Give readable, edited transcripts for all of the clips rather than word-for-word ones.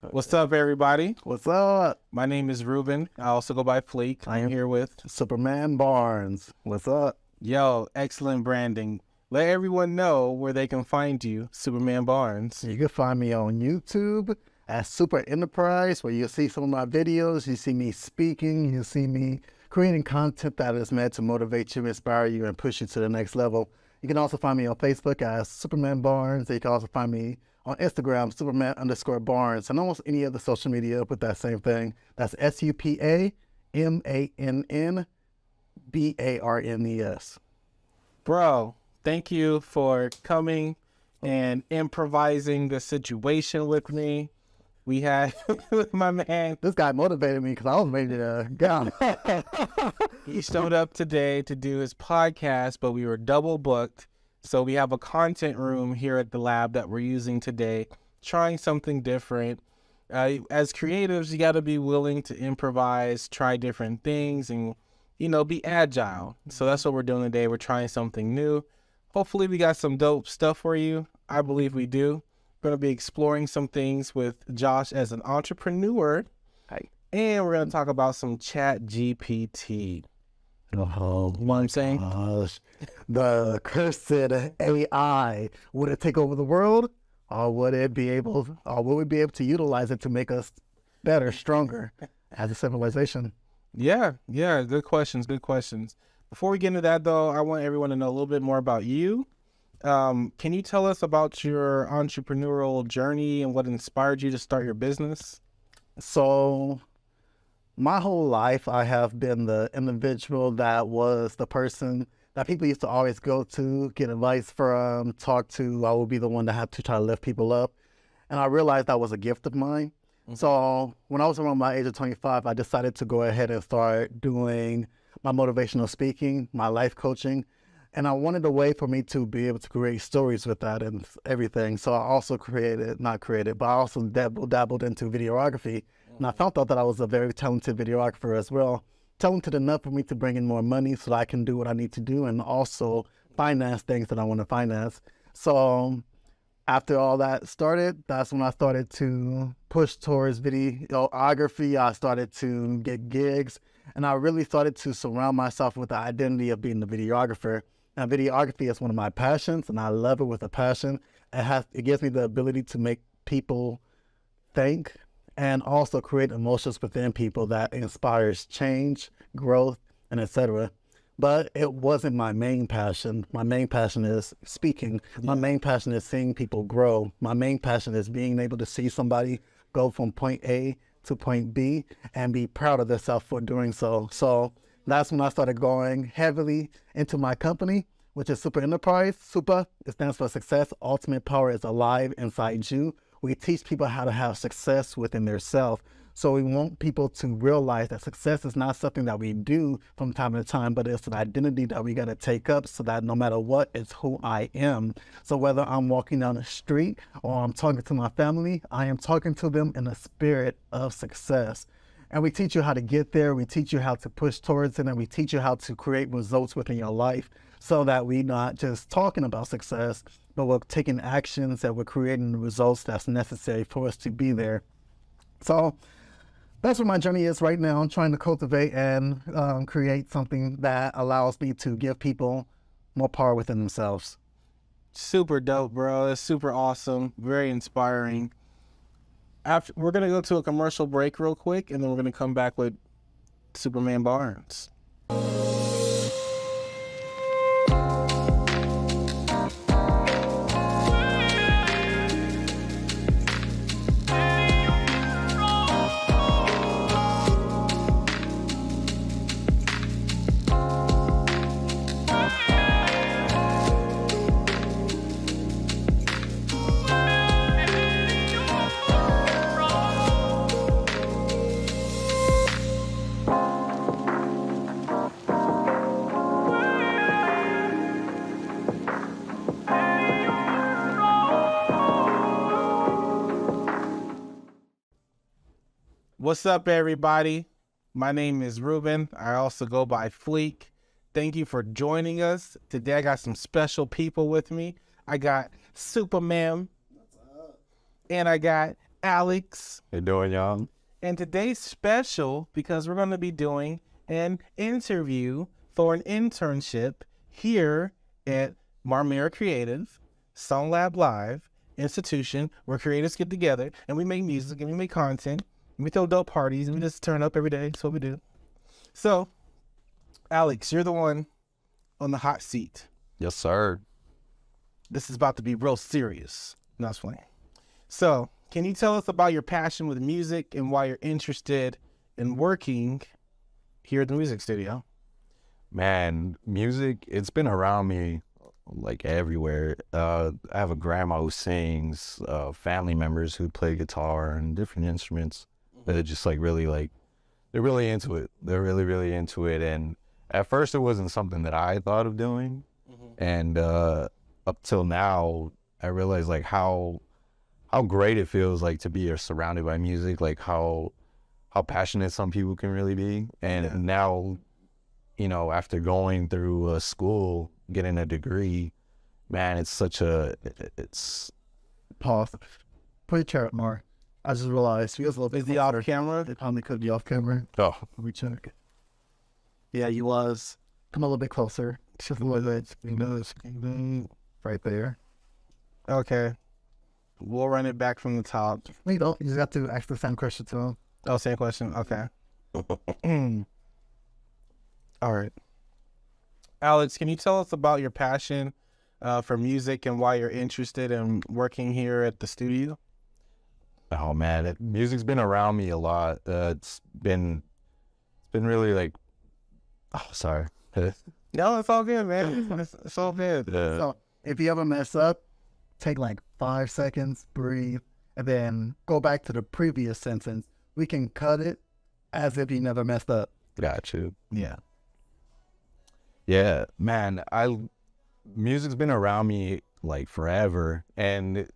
What's up, everybody? What's up? My name is Ruben. I also go by Fleek. I'm here with Supamann Barnes. What's up? Yo, excellent branding. Let everyone know where they can find you, Supamann Barnes. You can find me on YouTube at Super Enterprise, where you'll see some of my videos. You see me speaking. You see me creating content that is meant to motivate you, inspire you, and push you to the next level. You can also find me on Facebook as Supamann Barnes. You can also find me on Instagram, Superman_Barnes, and almost any other social media with that same thing. That's SUPAMANNBARNES. Bro, thank you for coming and improvising the situation with me. We had my man. This guy motivated me because I was ready to go. He showed up today to do his podcast, but we were double booked. So we have a content room here at the lab that we're using today, trying something different. As creatives, you got to be willing to improvise, try different things, and, be agile. So that's what we're doing today. We're trying something new. Hopefully we got some dope stuff for you. I believe we do. We're going to be exploring some things with Josh as an entrepreneur. Hi. And we're going to talk about some Chat GPT. Oh, You know what I'm saying? gosh. The cursed AI, would it take over the world, or would we be able to utilize it to make us better, stronger as a civilization? Yeah. Good questions. Before we get into that, though, I want everyone to know a little bit more about you. Can you tell us about your entrepreneurial journey and what inspired you to start your business? So, my whole life, I have been the individual that was the person that people used to always go to, get advice from, talk to. I would be the one that had to try to lift people up. And I realized that was a gift of mine. Mm-hmm. So when I was around my age of 25, I decided to go ahead and start doing my motivational speaking, my life coaching. And I wanted a way for me to be able to create stories with that and everything. So I also I also dabbled into videography. And I found out that I was a very talented videographer as well. Talented enough for me to bring in more money so that I can do what I need to do and also finance things that I want to finance. So after all that started, that's when I started to push towards videography. I started to get gigs, and I really started to surround myself with the identity of being the videographer. Now, videography is one of my passions, and I love it with a passion. It gives me the ability to make people think and also create emotions within people that inspires change, growth, and etc. But it wasn't my main passion. My main passion is speaking. My main passion is seeing people grow. My main passion is being able to see somebody go from point A to point B and be proud of themselves for doing so. So that's when I started going heavily into my company, which is Super Enterprise. Super, it stands for Success. Ultimate Power is alive inside you. We teach people how to have success within their self. So we want people to realize that success is not something that we do from time to time, but it's an identity that we got to take up so that no matter what, it's who I am. So whether I'm walking down the street or I'm talking to my family, I am talking to them in a spirit of success. And we teach you how to get there. We teach you how to push towards it, and we teach you how to create results within your life so that we're not just talking about success, but we're taking actions that we're creating the results that's necessary for us to be there. So that's what my journey is right now. I'm trying to cultivate and create something that allows me to give people more power within themselves. Super dope, bro. That's super awesome. Very inspiring. We're going to go to a commercial break real quick, and then we're going to come back with Supamann Barnes. What's up, everybody? My name is Ruben. I also go by Fleek. Thank you for joining us. Today I got some special people with me. I got Supamann. And I got Alex. How you doing, y'all? And today's special because we're going to be doing an interview for an internship here at Marmara Creative, Song Lab Live institution where creatives get together and we make music and we make content and we throw dope parties and we just turn up every day. That's what we do. So, Alex, you're the one on the hot seat. Yes, sir. This is about to be real serious. No, it's funny. So, can you tell us about your passion with music and why you're interested in working here at the music studio? Man, music, it's been around me like everywhere. I have a grandma who sings, family members who play guitar and different instruments that are just like really like, they're really into it. They're really, really into it. And at first it wasn't something that I thought of doing. And up till now, I realized like how great it feels like to be surrounded by music, like how passionate some people can really be. And now, you know, after going through school, getting a degree, man, it's such it's Pause. Put your chair up more. I just realized you guys a little bit. Is he off camera? They probably could be off camera. oh Let me check. Yeah, you was. Come a little bit closer. Just a little bit. Right there. Okay. We'll run it back from the top. No, you don't. You just got to ask the same question to him. Oh, same question. Okay. All right. Alex, can you tell us about your passion for music and why you're interested in working here at the studio? Oh man, music's been around me a lot. It's been really like, oh sorry. No, it's all good, man. It's all good. So if you ever mess up, take like 5 seconds, breathe, and then go back to the previous sentence. We can cut it as if you never messed up. Got you. Yeah. Yeah, man, music's been around me like forever, and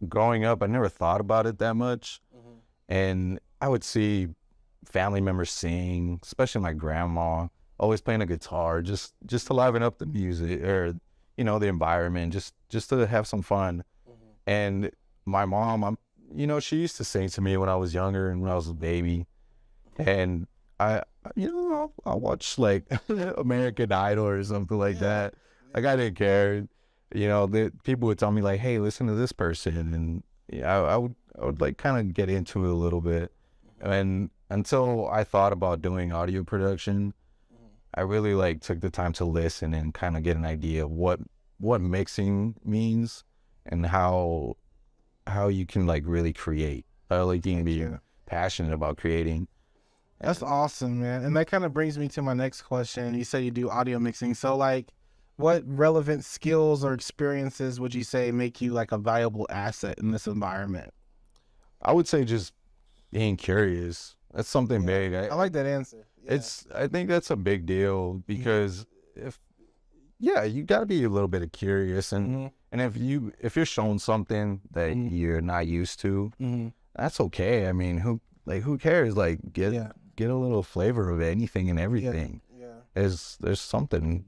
growing up, I never thought about it that much. And I would see family members sing, especially my grandma, always playing a guitar, just to liven up the music or, you know, the environment, just to have some fun. And my mom, she used to sing to me when I was younger and when I was a baby. And I'll watch like American Idol or something like that. Like I didn't care. You know, people would tell me like, "Hey, listen to this person," and I would like kind of get into it a little bit. And until I thought about doing audio production, I really like took the time to listen and kind of get an idea of what mixing means and how you can like really create. How like you can be passionate about creating. That's awesome, man. And that kind of brings me to my next question. You said you do audio mixing. So, like, what relevant skills or experiences would you say make you, like, a valuable asset in this environment? I would say just being curious. That's something big. I like that answer. Yeah. I think that's a big deal because you got to be a little bit curious. And if you're shown something that you're not used to, that's okay. I mean, who cares? Like, get a little flavor of anything and everything. There's something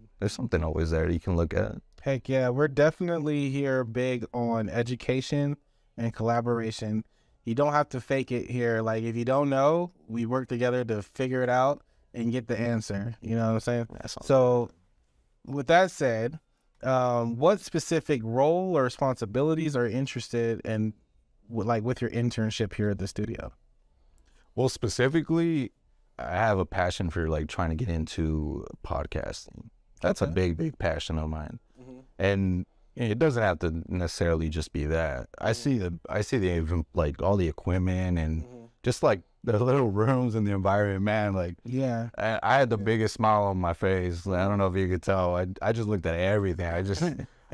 always there you can look at. Heck yeah, we're definitely here big on education and collaboration. You don't have to fake it here. Like, if you don't know, we work together to figure it out and get the answer. You know what I'm saying? So with that said, what specific role or responsibilities are you interested in, with your internship here at the studio? Well, specifically, I have a passion for like trying to get into podcasting. That's a big passion of mine. And it doesn't have to necessarily just be that. I see the like all the equipment and just like the little rooms and the environment, man. Like, I had the biggest smile on my face. Like, I don't know if you could tell. I just looked at everything.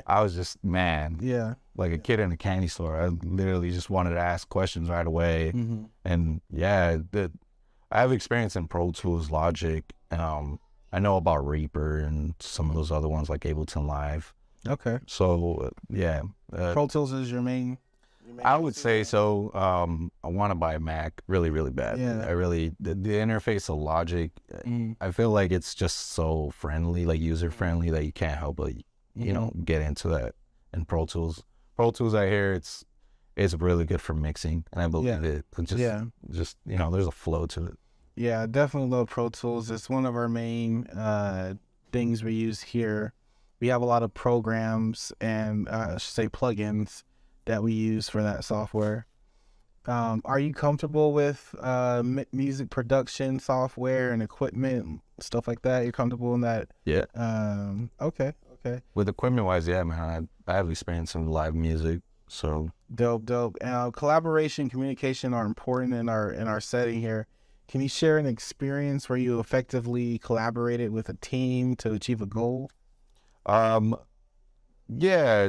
I was just, man. Like a kid in a candy store. I literally just wanted to ask questions right away. And I have experience in Pro Tools, Logic. I know about Reaper and some of those other ones like Ableton Live. Okay. So Pro Tools is your main. I would say so. I want to buy a Mac really, really bad. I really the interface of Logic. I feel like it's just so friendly, like user friendly, that you can't help but get into that. And Pro Tools, I hear it's it's really good for mixing, and I believe it just there's a flow to it. Yeah, definitely love Pro Tools. It's one of our main things we use here. We have a lot of programs and I should say plugins that we use for that software. Are you comfortable with music production software and equipment, stuff like that? You're comfortable in that? Yeah. Okay. With equipment wise, yeah, man, I have experience in live music, so dope. Collaboration, communication are important in our setting here. Can you share an experience where you effectively collaborated with a team to achieve a goal? Yeah,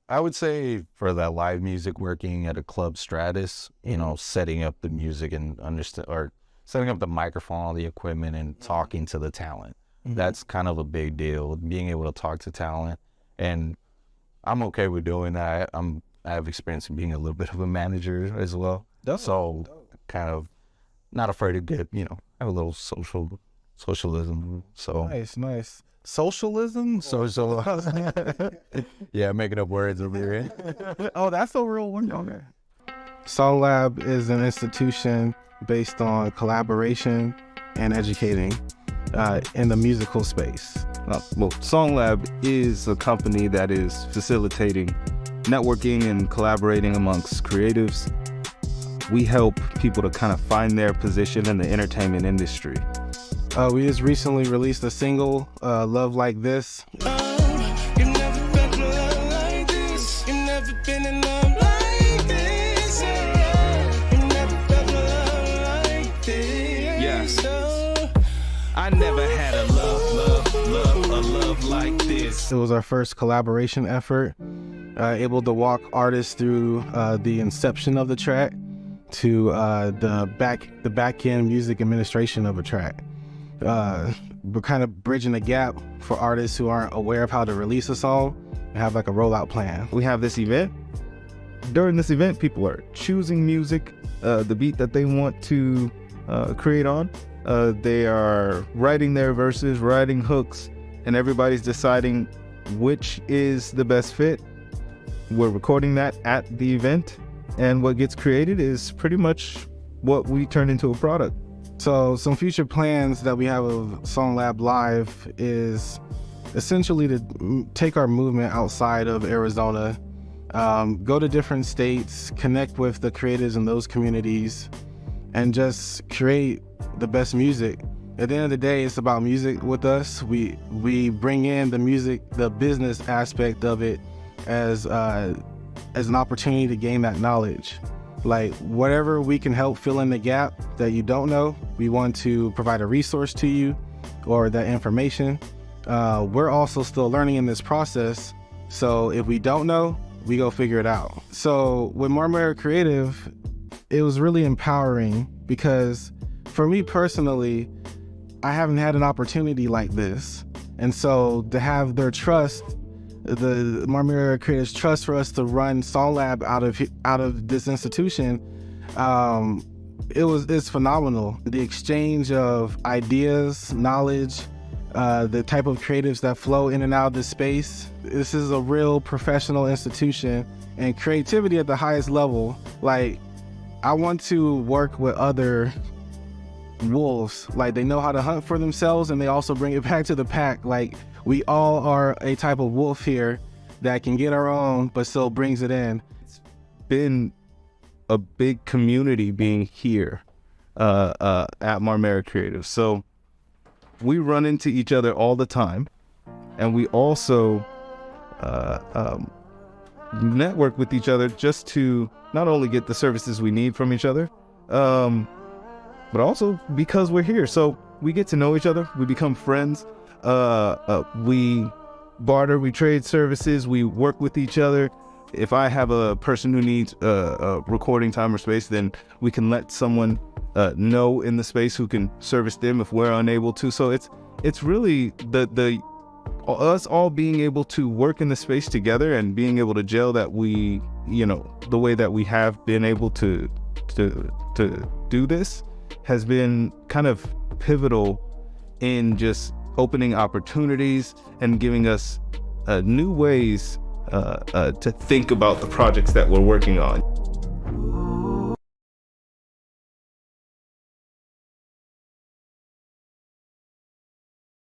I would say for that live music, working at a club Stratus, setting up the music and setting up the microphone, all the equipment, and talking to the talent. Mm-hmm. That's kind of a big deal, being able to talk to talent. And I'm okay with doing that. I have experience in being a little bit of a manager as well. Dope. Kind of not afraid to get, have a little socialism. So nice. Socialism? Social. Yeah, making up words over here. Oh, that's a real one. Okay. Song Lab is an institution based on collaboration and educating in the musical space. Song Lab is a company that is facilitating networking and collaborating amongst creatives. We help people to kind of find their position in the entertainment industry. We just recently released a single, Love Like This. You've never been in love like this. You've never been in love like this. You've never been in love like this. Yes. I never had a love like this. It was our first collaboration effort, able to walk artists through the inception of the track to the back end music administration of a track. We're kind of bridging the gap for artists who aren't aware of how to release a song and have like a rollout plan. We have this event. During this event, people are choosing music, the beat that they want to create on. They are writing their verses, writing hooks, and everybody's deciding which is the best fit. We're recording that at the event, and what gets created is pretty much what we turn into a product. So some future plans that we have of Song Lab Live is essentially to take our movement outside of Arizona, go to different states, connect with the creators in those communities, and just create the best music. At the end of the day, it's about music with us. We bring in the music, the business aspect of it as an opportunity to gain that knowledge. Like whatever we can help fill in the gap that you don't know, we want to provide a resource to you or that information. We're also still learning in this process. So if we don't know, we go figure it out. So with Marmara Creative, it was really empowering because for me personally, I haven't had an opportunity like this. And so to have their trust, the Marmara Creative's trust for us to run Song Lab out of this institution, it's phenomenal. The exchange of ideas, knowledge, the type of creatives that flow in and out of this space. This is a real professional institution and creativity at the highest level. Like, I want to work with other wolves. Like, they know how to hunt for themselves and they also bring it back to the pack. Like, we all are a type of wolf here that can get our own, but still brings it in. It's been a big community being here at Marmara Creative. So we run into each other all the time, and we also network with each other just to not only get the services we need from each other, but also because we're here. So we get to know each other, we become friends. We barter, we trade services, we work with each other. If I have a person who needs a recording time or space, then we can let someone know in the space who can service them if we're unable to. So it's really the us all being able to work in the space together and being able to gel that we, the way that we have been able to do this has been kind of pivotal in just opening opportunities and giving us new ways to think about the projects that we're working on.